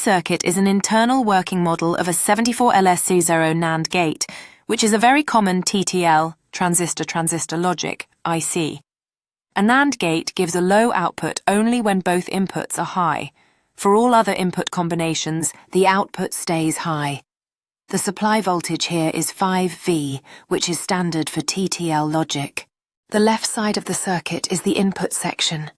circuit is an internal working model of a 74LSC0 NAND gate, which is a very common TTL, transistor-transistor logic, IC. A NAND gate gives a low output only when both inputs are high. For all other input combinations, the output stays high. The supply voltage here is 5V, which is standard for TTL logic. The left side of the circuit is the input section.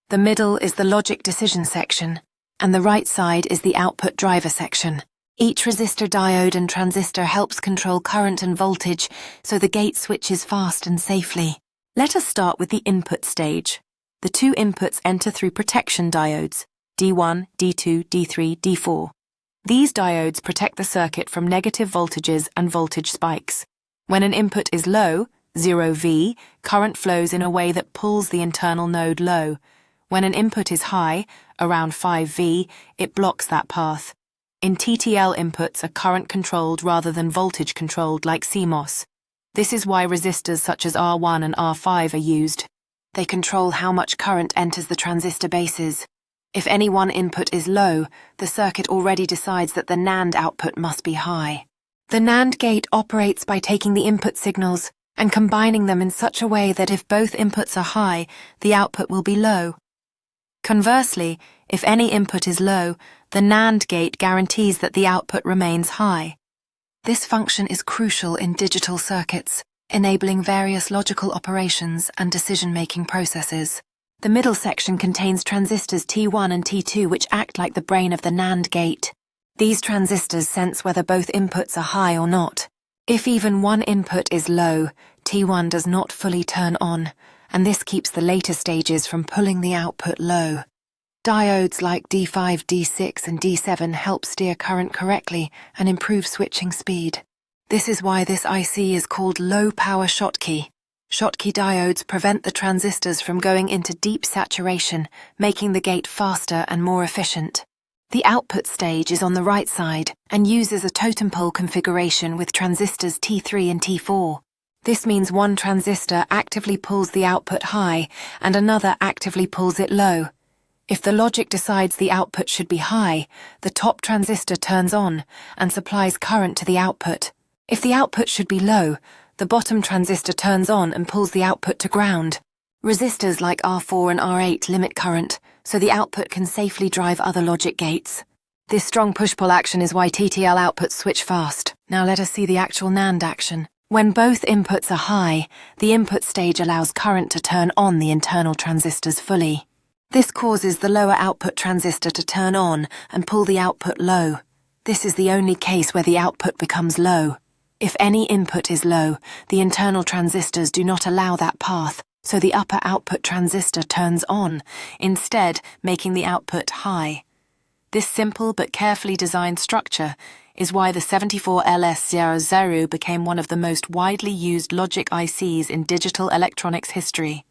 The middle is the logic decision section, and the right side is the output driver section. Each resistor, diode, and transistor helps control current and voltage, so the gate switches fast and safely. Let us start with the input stage. The two inputs enter through protection diodes, D1, D2, D3, D4. These diodes protect the circuit from negative voltages and voltage spikes. When an input is low, 0V, current flows in a way that pulls the internal node low. When an input is high, around 5V, it blocks that path. In TTL, inputs are current-controlled rather than voltage-controlled like CMOS. This is why resistors such as R1 and R5 are used. They control how much current enters the transistor bases. If any one input is low, the circuit already decides that the NAND output must be high. The NAND gate operates by taking the input signals and combining them in such a way that if both inputs are high, the output will be low. Conversely, if any input is low, the NAND gate guarantees that the output remains high. This function is crucial in digital circuits, enabling various logical operations and decision-making processes. The middle section contains transistors T1 and T2 which act like the brain of the NAND gate. These transistors sense whether both inputs are high or not. If even one input is low, T1 does not fully turn on, and this keeps the later stages from pulling the output low. Diodes like D5, D6, and D7 help steer current correctly and improve switching speed. This is why this IC is called low-power Schottky. Schottky diodes prevent the transistors from going into deep saturation, making the gate faster and more efficient. The output stage is on the right side and uses a totem pole configuration with transistors T3 and T4. This means one transistor actively pulls the output high and another actively pulls it low. If the logic decides the output should be high, the top transistor turns on and supplies current to the output. If the output should be low, the bottom transistor turns on and pulls the output to ground. Resistors like R4 and R8 limit current, so the output can safely drive other logic gates. This strong push-pull action is why TTL outputs switch fast. Now let us see the actual NAND action. When both inputs are high, the input stage allows current to turn on the internal transistors fully. This causes the lower output transistor to turn on and pull the output low. This is the only case where the output becomes low. If any input is low, the internal transistors do not allow that path, so the upper output transistor turns on, instead making the output high. This simple but carefully designed structure is why the 74LS00 became one of the most widely used logic ICs in digital electronics history.